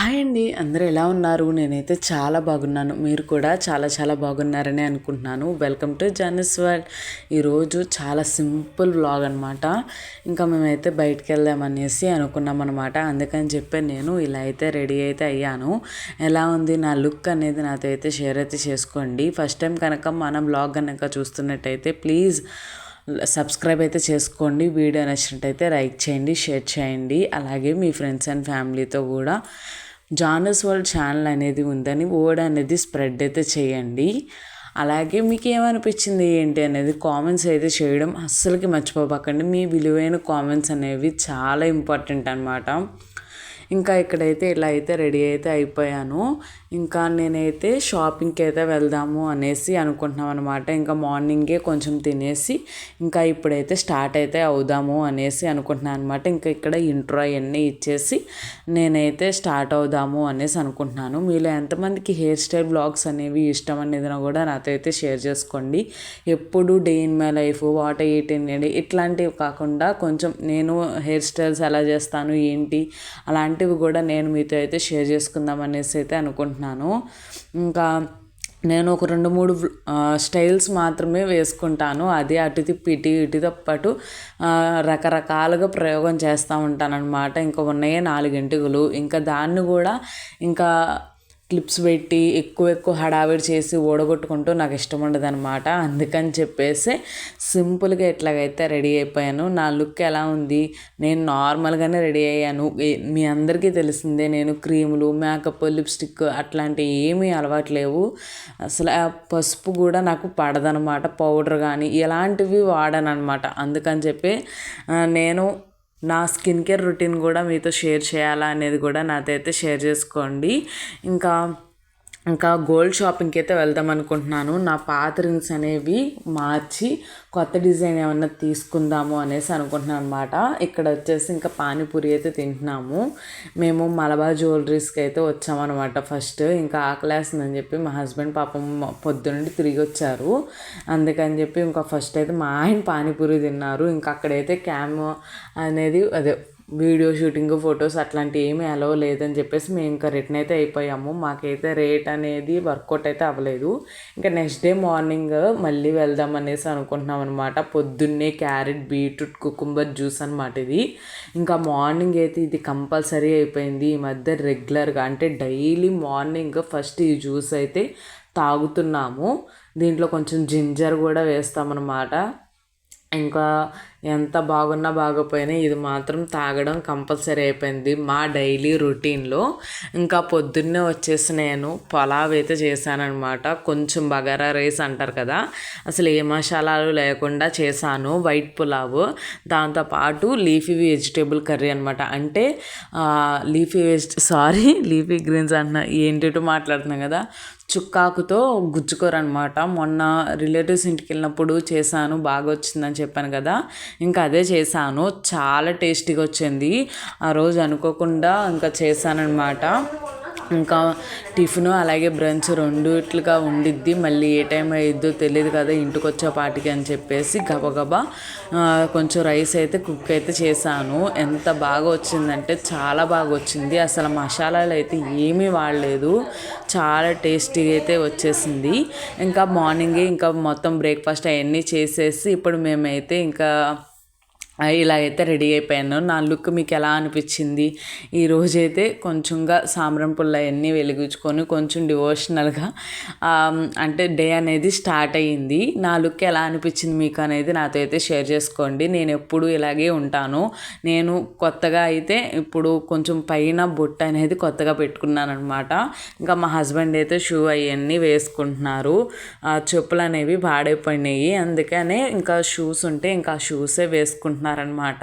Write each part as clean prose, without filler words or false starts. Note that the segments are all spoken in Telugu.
హాయ్ అండి, అందరూ ఎలా ఉన్నారు? నేనైతే చాలా బాగున్నాను. మీరు కూడా చాలా చాలా బాగున్నారని అనుకుంటున్నాను. Welcome to Janus world. ఈరోజు చాలా సింపుల్ వ్లాగ్ అనమాట. ఇంకా మేమైతే బయటికి వెళ్దామనేసి అనుకున్నాం అనమాట. అందుకని చెప్పి నేను ఇలా అయితే రెడీ అయితే అయ్యాను. ఎలా ఉంది నా లుక్ అనేది నాతో అయితే షేర్ అయితే చేసుకోండి. ఫస్ట్ టైం కనుక మన వ్లాగ్ కనుక చూస్తున్నట్టయితే ప్లీజ్ సబ్స్క్రైబ్ అయితే చేసుకోండి. వీడియో నచ్చినట్టయితే లైక్ చేయండి, షేర్ చేయండి. అలాగే మీ ఫ్రెండ్స్ అండ్ ఫ్యామిలీతో కూడా జానస్ వరల్డ్ ఛానల్ అనేది ఉందని వర్డ్ అనేది స్ప్రెడ్ అయితే చేయండి. అలాగే మీకు ఏమనిపించింది ఏంటి అనేది కామెంట్స్ అయితే చేయడం అస్సలకి మర్చిపోకండి. మీ విలువైన కామెంట్స్ అనేవి చాలా ఇంపార్టెంట్ అనమాట. ఇంకా ఇక్కడైతే ఇలా అయితే రెడీ అయితే అయిపోయాను. ఇంకా నేనైతే షాపింగ్కి అయితే వెళ్దాము అనేసి అనుకుంటున్నాం అనమాట. ఇంకా మార్నింగే కొంచెం తినేసి ఇంకా ఇప్పుడైతే స్టార్ట్ అయితే అవుదాము అనేసి అనుకుంటున్నాను అనమాట. ఇంకా ఇక్కడ ఇంట్రో అవన్నీ ఇచ్చేసి నేనైతే స్టార్ట్ అవుదాము అనేసి అనుకుంటున్నాను. మీలో ఎంతమందికి హెయిర్ స్టైల్ బ్లాగ్స్ అనేవి ఇష్టం అనేది కూడా నాతో అయితే షేర్ చేసుకోండి. ఎప్పుడు day in my life, what I eat in day ఇట్లాంటివి కాకుండా కొంచెం నేను హెయిర్ స్టైల్స్ ఎలా చేస్తాను ఏంటి అలాంటివి కూడా నేను మీతో అయితే షేర్ చేసుకుందాం అనేసి అయితే అనుకుంటున్నాను. ఇంకా నేను ఒక 2-3 స్టైల్స్ మాత్రమే వేసుకుంటాను. అది అటు తిప్పి ఇటు తప్పటు రకరకాలుగా ప్రయోగం చేస్తూ ఉంటాను అనమాట. ఇంకా ఉన్నాయే 4 ఎంటుకలు. ఇంకా దాన్ని కూడా ఇంకా క్లిప్స్ పెట్టి ఎక్కువ హడావిడి చేసి ఓడగొట్టుకుంటూ నాకు ఇష్టం ఉండదు అనమాట. అందుకని చెప్పేసి సింపుల్గా ఎట్లాగైతే రెడీ అయిపోయాను. నా లుక్ ఎలా ఉంది? నేను నార్మల్గానే రెడీ అయ్యాను. మీ అందరికీ తెలిసిందే, నేను క్రీములు, మేకప్, లిప్స్టిక్ అట్లాంటివి ఏమీ అలవాట్లేవు. అసలు పసుపు కూడా నాకు పడదనమాట. పౌడర్ కానీ ఎలాంటివి వాడను అనమాట. అందుకని చెప్పి నేను నా స్కిన్ కేర్ రొటీన్ కూడా మీతో షేర్ చేయాలా అనేది కూడా నాతో అయితే షేర్ చేసుకోండి. ఇంకా గోల్డ్ షాపింగ్కి అయితే వెళ్దాం అనుకుంటున్నాను. నా పాత రింగ్స్ అనేవి మార్చి కొత్త డిజైన్ ఏమన్నా తీసుకుందాము అనేసి అనుకుంటున్నాను అనమాట. ఇక్కడ వచ్చేసి ఇంకా పానీపూరి అయితే తింటున్నాము. మేము మలబార్ జ్యువెలరీస్కి అయితే వచ్చామన్నమాట. ఫస్ట్ ఇంకా ఆకలేస్తుందని చెప్పి మా హస్బెండ్ పాపం పొద్దునుండి తిరిగి వచ్చారు. అందుకని చెప్పి ఇంకా ఫస్ట్ అయితే మా ఆయన పానీపూరి తిన్నారు. ఇంకా అక్కడైతే క్యామ్ అనేది వీడియో షూటింగ్, ఫొటోస్ అట్లాంటివి ఏమీ అలౌ లేదని చెప్పేసి మేము ఇంకా రిటర్న్ అయితే అయిపోయాము. మాకైతే రేట్ అనేది వర్కౌట్ అయితే అవ్వలేదు. ఇంకా నెక్స్ట్ డే మార్నింగ్ మళ్ళీ వెళ్దాం అనేసి అనుకుంటున్నాం అనమాట. పొద్దున్నే క్యారెట్, బీట్రూట్, కుకుంబర్ జ్యూస్ అనమాట ఇది. ఇంకా మార్నింగ్ అయితే ఇది కంపల్సరీ అయిపోయింది. ఈ మధ్య రెగ్యులర్గా అంటే డైలీ మార్నింగ్ ఫస్ట్ ఈ జ్యూస్ అయితే తాగుతున్నాము. దీంట్లో కొంచెం జింజర్ కూడా వేస్తామన్నమాట. ఇంకా ఎంత బాగున్నా బాగోపోయినా ఇది మాత్రం తాగడం కంపల్సరీ అయిపోయింది మా డైలీ రొటీన్లో. ఇంకా పొద్దున్నే వచ్చేసి నేను పులావ్ అయితే చేశానమాట. కొంచెం బగారా రైస్ అంటారు కదా, అసలు ఏ మసాలాలు లేకుండా చేశాను వైట్ పులావ్. దాంతోపాటు లీఫీ వెజిటేబుల్ కర్రీ అనమాట. అంటే లీఫీ గ్రీన్స్ అంటున్నా, ఏంటో మాట్లాడుతున్నాం కదా, చుక్కాకుతో గుజ్జుకూర అనమాట. మొన్న రిలేటివ్స్ ఇంటికి వెళ్ళినప్పుడు చేశాను, బాగా వచ్చిందని చెప్పాను కదా, ఇంకా అదే చేశాను. చాలా టేస్టీగా వచ్చింది. ఆ రోజు అనుకోకుండా ఇంకా చేశానన్నమాట. ఇంకా టిఫిన్ అలాగే బ్రంచ్ రెండిట్లుగా ఉండిద్ది. మళ్ళీ ఏ టైం అయ్యిద్దో తెలియదు కదా ఇంటికి వచ్చేపాటికి అని చెప్పేసి గబగబా కొంచెం రైస్ అయితే కుక్ అయితే చేశాను. ఎంత బాగా వచ్చిందంటే చాలా బాగా వచ్చింది. అసలు మసాలాలు అయితే ఏమీ వాడలేదు. చాలా టేస్టీగా అయితే వచ్చేసింది. ఇంకా మార్నింగే ఇంకా మొత్తం బ్రేక్ఫాస్ట్ అవన్నీ చేసేసి ఇప్పుడు మేమైతే ఇంకా ఇలా అయితే రెడీ అయిపోయాను. నా లుక్ మీకు ఎలా అనిపించింది? ఈరోజైతే కొంచెంగా సాంబ్రాణి పుల్ల అవన్నీ వెలిగించుకొని కొంచెం డివోషనల్గా అంటే డే అనేది స్టార్ట్ అయ్యింది. నా లుక్ ఎలా అనిపించింది మీకు అనేది నాతో అయితే షేర్ చేసుకోండి. నేను ఎప్పుడు ఇలాగే ఉంటాను. నేను కొత్తగా అయితే ఇప్పుడు కొంచెం పైన బొట్టు అనేది కొత్తగా పెట్టుకున్నాను అనమాట. ఇంకా మా హస్బెండ్ అయితే షూ అవన్నీ వేసుకుంటున్నారు. చెప్పులు అనేవి పాడైపోయినాయి, అందుకనే ఇంకా షూస్ ఉంటే ఇంకా షూసే వేసుకుంటున్నారు అనమాట.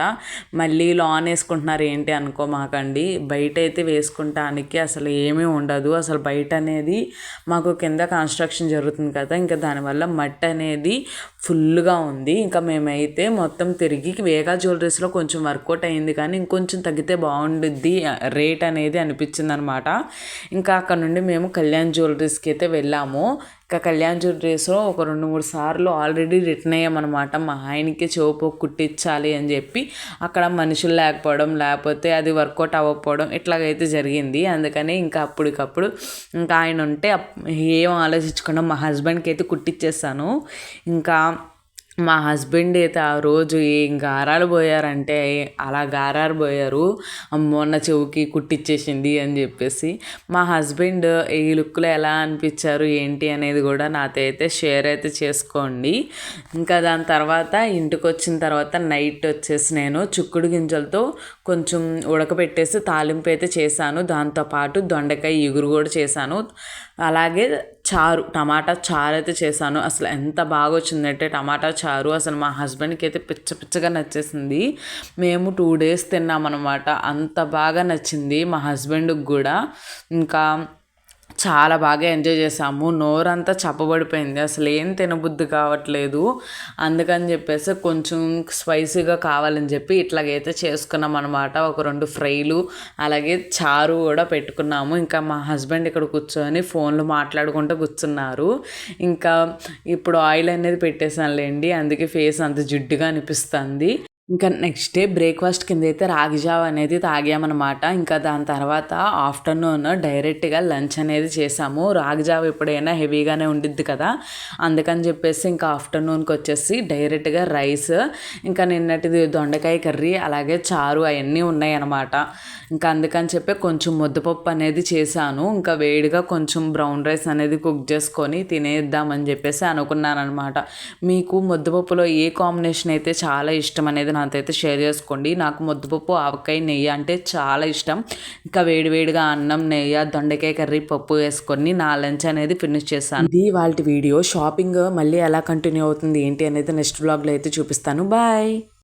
మళ్ళీ లాన్ వేసుకుంటున్నారు ఏంటి అనుకోమాకండి. బయట అయితే వేసుకుంటానికి అసలు ఏమీ ఉండదు. అసలు బయట అనేది మాకు కింద కన్స్ట్రక్షన్ జరుగుతుంది కదా, ఇంకా దానివల్ల మట్టి అనేది ఫుల్గా ఉంది. ఇంకా మేమైతే మొత్తం తిరిగి వేగా జ్యువెలరీస్లో కొంచెం వర్కౌట్ అయింది కానీ ఇంకొంచెం తగ్గితే బాగుండుద్ది రేట్ అనేది అనిపించింది అనమాట. ఇంకా అక్కడ నుండి మేము కళ్యాణ్ జ్యువెలరీస్కి అయితే వెళ్ళాము. ఇంకా కళ్యాణ్ జ్యువెలరీస్లో ఒక 2-3 సార్లు ఆల్రెడీ రిటర్న్ అయ్యామన్నమాట. మా ఆయనకి చెవుపోకు కుట్టించాలి అని చెప్పి అక్కడ మనుషులు లేకపోవడం, లేకపోతే అది వర్కౌట్ అవ్వకపోవడం ఇట్లాగైతే జరిగింది. అందుకని ఇంకా అప్పటికప్పుడు ఇంకా ఆయన ఉంటే ఏం ఆలోచించకుండా మా హస్బెండ్కి అయితే కుట్టించేస్తాను. ఇంకా మా హస్బెండ్ అయితే ఆ రోజు ఏం గారాలు పోయారంటే అలా గారాలు పోయారు. అమ్మో నా చెవుకి కుట్టిచ్చేసింది అని చెప్పేసి. మా హస్బెండ్ ఈ లుక్లో ఎలా అనిపించారు ఏంటి అనేది కూడా నాతో అయితే షేర్ అయితే చేసుకోండి. ఇంకా దాని తర్వాత ఇంటికి వచ్చిన తర్వాత నైట్ వచ్చేసి నేను చిక్కుడు గింజలతో కొంచెం ఉడకబెట్టేసి తాలింపు అయితే చేశాను. దాంతోపాటు దొండకాయ ఇగురు కూడా చేశాను. అలాగే చారు, టమాటా చారు అయితే చేశాను. అసలు ఎంత బాగా వచ్చిందంటే టమాటా చారు అసలు మా హస్బెండ్కి అయితే పిచ్చగా నచ్చేసింది. మేము 2 days తిన్నామన్నమాట. అంత బాగా నచ్చింది మా హస్బెండ్కి కూడా. ఇంకా చాలా బాగా ఎంజాయ్ చేసాము. నోరంతా చప్పబడిపోయింది, అసలు ఏం తినబుద్ధి కావట్లేదు. అందుకని చెప్పేసి కొంచెం స్పైసీగా కావాలని చెప్పి ఇట్లాగైతే చేసుకున్నాం అనమాట. ఒక 2 ఫ్రైలు అలాగే చారు కూడా పెట్టుకున్నాము. ఇంకా మా హస్బెండ్ ఇక్కడ కూర్చొని ఫోన్లు మాట్లాడుకుంటూ కూర్చున్నారు. ఇంకా ఇప్పుడు ఆయిల్ అనేది పెట్టేసానులేండి, అందుకే ఫేస్ అంత జిడ్డుగా అనిపిస్తుంది. ఇంకా నెక్స్ట్ డే బ్రేక్ఫాస్ట్ కింద అయితే రాగి జావ అనేది తాగామన్నమాట. ఇంకా దాని తర్వాత ఆఫ్టర్నూన్ డైరెక్ట్గా లంచ్ అనేది చేసాము. రాగి జావ ఎప్పుడైనా హెవీగానే ఉండిద్ది కదా, అందుకని చెప్పేసి ఇంకా ఆఫ్టర్నూన్కి వచ్చేసి డైరెక్ట్గా రైస్, ఇంకా నిన్నటిది దొండకాయ కర్రీ అలాగే చారు అవన్నీ ఉన్నాయి అన్నమాట. ఇంకా అందుకని చెప్పి కొంచెం ముద్దపప్పు అనేది చేశాను. ఇంకా వేడిగా కొంచెం బ్రౌన్ రైస్ అనేది కుక్ చేసుకొని తినేద్దామని చెప్పేసి అనుకున్నాను అనమాట. మీకు ముద్దపప్పులో ఏ కాంబినేషన్ అయితే చాలా ఇష్టం అనేది నాతో అయితే షేర్ చేసుకోండి. నాకు ముద్దపప్పు ఆవకాయ నెయ్యి అంటే చాలా ఇష్టం. ఇంకా వేడివేడిగా అన్నం నెయ్యి దొండకాయ కర్రీ పప్పు వేసుకొని నా లంచ్ అనేది ఫినిష్ చేశాను. ఇది వాళ్ళ వీడియో. షాపింగ్ మళ్ళీ ఎలా కంటిన్యూ అవుతుంది ఏంటి అనేది నెక్స్ట్ వ్లాగ్లో అయితే చూపిస్తాను. బాయ్.